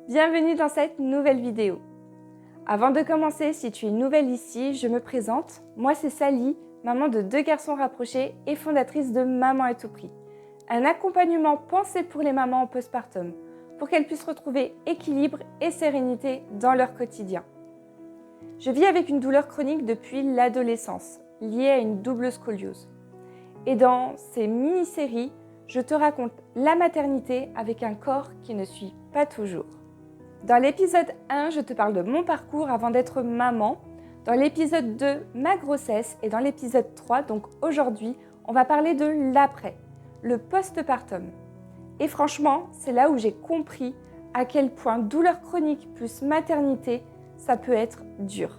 Bienvenue dans cette nouvelle vidéo. Avant de commencer, si tu es nouvelle ici, je me présente. Moi c'est Sally, maman de 2 garçons rapprochés et fondatrice de Maman à tout prix. Un accompagnement pensé pour les mamans en postpartum, pour qu'elles puissent retrouver équilibre et sérénité dans leur quotidien. Je vis avec une douleur chronique depuis l'adolescence, liée à une double scoliose. Et dans ces mini-séries, je te raconte la maternité avec un corps qui ne suit pas toujours. Dans l'épisode 1, je te parle de mon parcours avant d'être maman. Dans l'épisode 2, ma grossesse. Et dans l'épisode 3, donc aujourd'hui, on va parler de l'après, le postpartum. Et franchement, c'est là où j'ai compris à quel point douleur chronique plus maternité, ça peut être dur.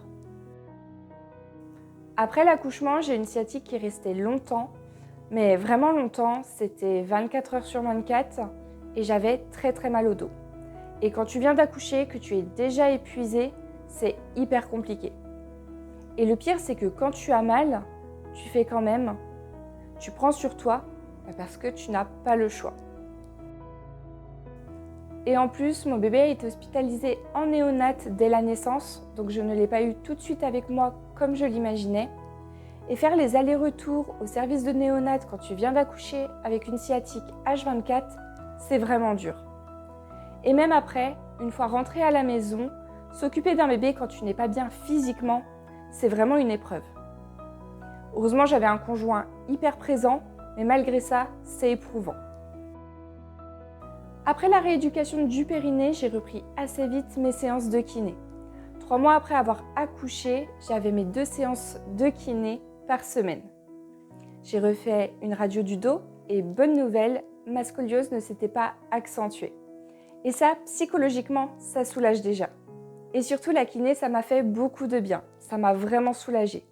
Après l'accouchement, j'ai une sciatique qui est restée longtemps, mais vraiment longtemps, c'était 24 heures sur 24 et j'avais très mal au dos. Et quand tu viens d'accoucher, que tu es déjà épuisé, c'est hyper compliqué. Et le pire, c'est que quand tu as mal, tu fais quand même, tu prends sur toi parce que tu n'as pas le choix. Et en plus, mon bébé a été hospitalisé en néonate dès la naissance, donc je ne l'ai pas eu tout de suite avec moi comme je l'imaginais. Et faire les allers-retours au service de néonate quand tu viens d'accoucher avec une sciatique H24, c'est vraiment dur. Et même après, une fois rentré à la maison, s'occuper d'un bébé quand tu n'es pas bien physiquement, c'est vraiment une épreuve. Heureusement, j'avais un conjoint hyper présent, mais malgré ça, c'est éprouvant. Après la rééducation du périnée, j'ai repris assez vite mes séances de kiné. 3 mois après avoir accouché, j'avais mes 2 séances de kiné par semaine. J'ai refait une radio du dos et bonne nouvelle, ma scoliose ne s'était pas accentuée. Et ça, psychologiquement, ça soulage déjà. Et surtout, la kiné, ça m'a fait beaucoup de bien. Ça m'a vraiment soulagée.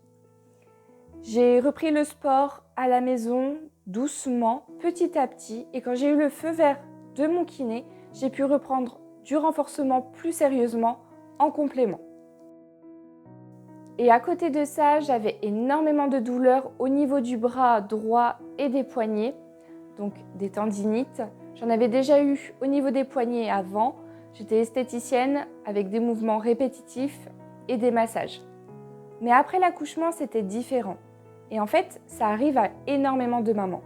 J'ai repris le sport à la maison, doucement, petit à petit. Et quand j'ai eu le feu vert de mon kiné, j'ai pu reprendre du renforcement plus sérieusement en complément. Et à côté de ça, j'avais énormément de douleurs au niveau du bras droit et des poignets, donc des tendinites. J'en avais déjà eu au niveau des poignets avant. J'étais esthéticienne avec des mouvements répétitifs et des massages. Mais après l'accouchement, c'était différent. Et en fait, ça arrive à énormément de mamans.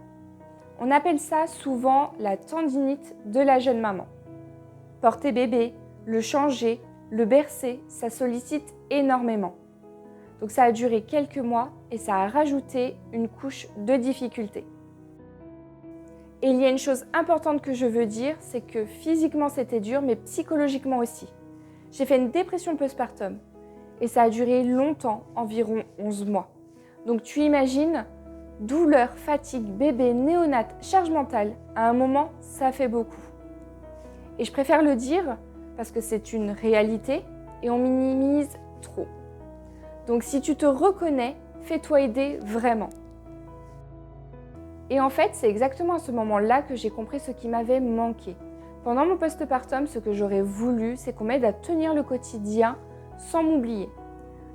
On appelle ça souvent la tendinite de la jeune maman. Porter bébé, le changer, le bercer, ça sollicite énormément. Donc ça a duré quelques mois et ça a rajouté une couche de difficulté. Et il y a une chose importante que je veux dire, c'est que physiquement c'était dur, mais psychologiquement aussi. J'ai fait une dépression postpartum et ça a duré longtemps, environ 11 mois. Donc tu imagines, douleur, fatigue, bébé, néonate, charge mentale, à un moment, ça fait beaucoup. Et je préfère le dire parce que c'est une réalité et on minimise trop. Donc si tu te reconnais, fais-toi aider vraiment. Et en fait, c'est exactement à ce moment-là que j'ai compris ce qui m'avait manqué. Pendant mon postpartum, ce que j'aurais voulu, c'est qu'on m'aide à tenir le quotidien sans m'oublier.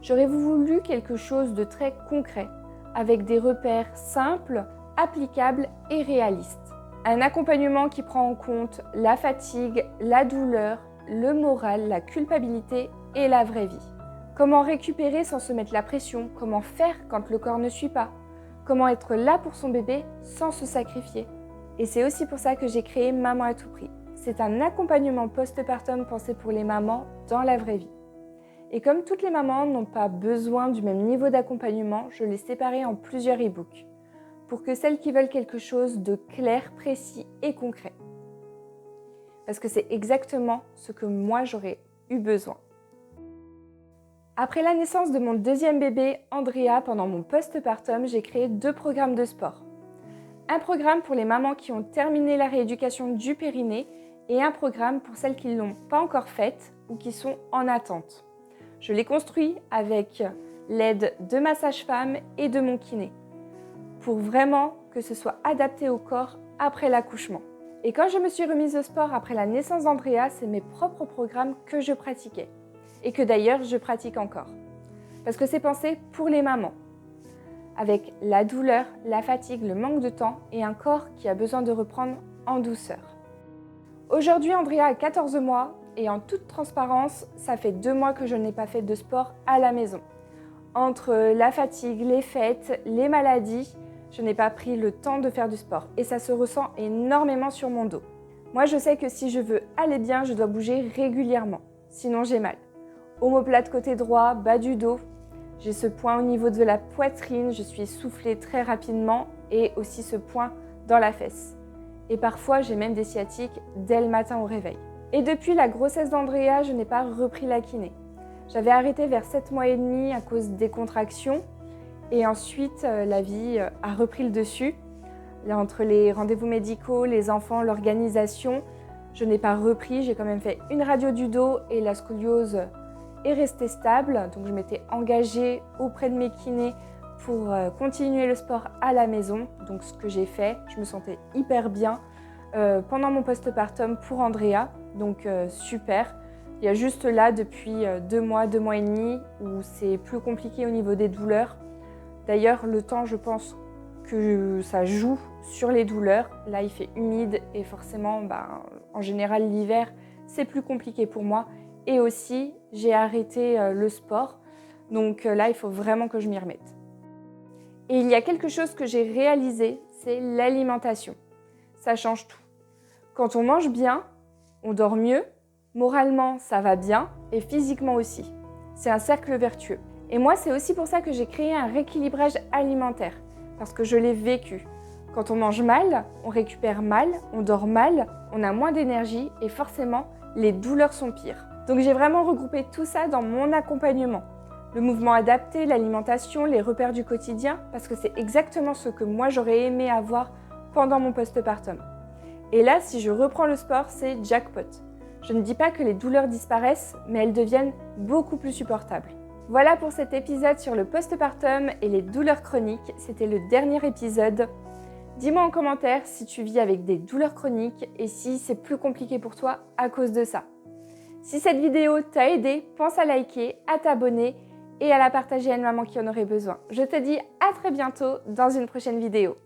J'aurais voulu quelque chose de très concret, avec des repères simples, applicables et réalistes. Un accompagnement qui prend en compte la fatigue, la douleur, le moral, la culpabilité et la vraie vie. Comment récupérer sans se mettre la pression? Comment faire quand le corps ne suit pas? Comment être là pour son bébé sans se sacrifier? Et c'est aussi pour ça que j'ai créé Maman à tout prix. C'est un accompagnement postpartum pensé pour les mamans dans la vraie vie. Et comme toutes les mamans n'ont pas besoin du même niveau d'accompagnement, je l'ai séparé en plusieurs e-books pour que celles qui veulent quelque chose de clair, précis et concret. Parce que c'est exactement ce que moi j'aurais eu besoin. Après la naissance de mon deuxième bébé, Andrea, pendant mon postpartum, j'ai créé 2 programmes de sport. Un programme pour les mamans qui ont terminé la rééducation du périnée et un programme pour celles qui ne l'ont pas encore faite ou qui sont en attente. Je l'ai construit avec l'aide de ma sage-femme et de mon kiné pour vraiment que ce soit adapté au corps après l'accouchement. Et quand je me suis remise au sport après la naissance d'Andrea, c'est mes propres programmes que je pratiquais. Et que d'ailleurs je pratique encore. Parce que c'est pensé pour les mamans, avec la douleur, la fatigue, le manque de temps et un corps qui a besoin de reprendre en douceur. Aujourd'hui, Andrea a 14 mois et en toute transparence, ça fait 2 mois que je n'ai pas fait de sport à la maison. Entre la fatigue, les fêtes, les maladies, je n'ai pas pris le temps de faire du sport et ça se ressent énormément sur mon dos. Moi, je sais que si je veux aller bien, je dois bouger régulièrement, sinon j'ai mal. Omoplate côté droit, bas du dos, j'ai ce point au niveau de la poitrine, je suis essoufflée très rapidement et aussi ce point dans la fesse. Et parfois, j'ai même des sciatiques dès le matin au réveil. Et depuis la grossesse d'Andrea, je n'ai pas repris la kiné. J'avais arrêté vers 7 mois et demi à cause des contractions et ensuite la vie a repris le dessus. Là, entre les rendez-vous médicaux, les enfants, l'organisation, je n'ai pas repris. J'ai quand même fait une radio du dos et la scoliose est restée stable. Donc je m'étais engagée auprès de mes kinés pour continuer le sport à la maison. Donc ce que j'ai fait, je me sentais hyper bien pendant mon postpartum pour Andrea. Donc super. Il y a juste là, depuis 2 mois et demi, où c'est plus compliqué au niveau des douleurs. D'ailleurs, le temps, je pense que ça joue sur les douleurs. Là, il fait humide et forcément, en général, l'hiver, c'est plus compliqué pour moi. Et aussi, j'ai arrêté le sport. Donc là, il faut vraiment que je m'y remette. Et il y a quelque chose que j'ai réalisé, c'est l'alimentation. Ça change tout. Quand on mange bien, on dort mieux. Moralement, ça va bien et physiquement aussi. C'est un cercle vertueux. Et moi, c'est aussi pour ça que j'ai créé un rééquilibrage alimentaire, parce que je l'ai vécu. Quand on mange mal, on récupère mal, on dort mal, on a moins d'énergie et forcément, les douleurs sont pires. Donc j'ai vraiment regroupé tout ça dans mon accompagnement. Le mouvement adapté, l'alimentation, les repères du quotidien, parce que c'est exactement ce que moi j'aurais aimé avoir pendant mon postpartum. Et là, si je reprends le sport, c'est jackpot. Je ne dis pas que les douleurs disparaissent, mais elles deviennent beaucoup plus supportables. Voilà pour cet épisode sur le postpartum et les douleurs chroniques. C'était le dernier épisode. Dis-moi en commentaire si tu vis avec des douleurs chroniques et si c'est plus compliqué pour toi à cause de ça. Si cette vidéo t'a aidé, pense à liker, à t'abonner et à la partager à une maman qui en aurait besoin. Je te dis à très bientôt dans une prochaine vidéo.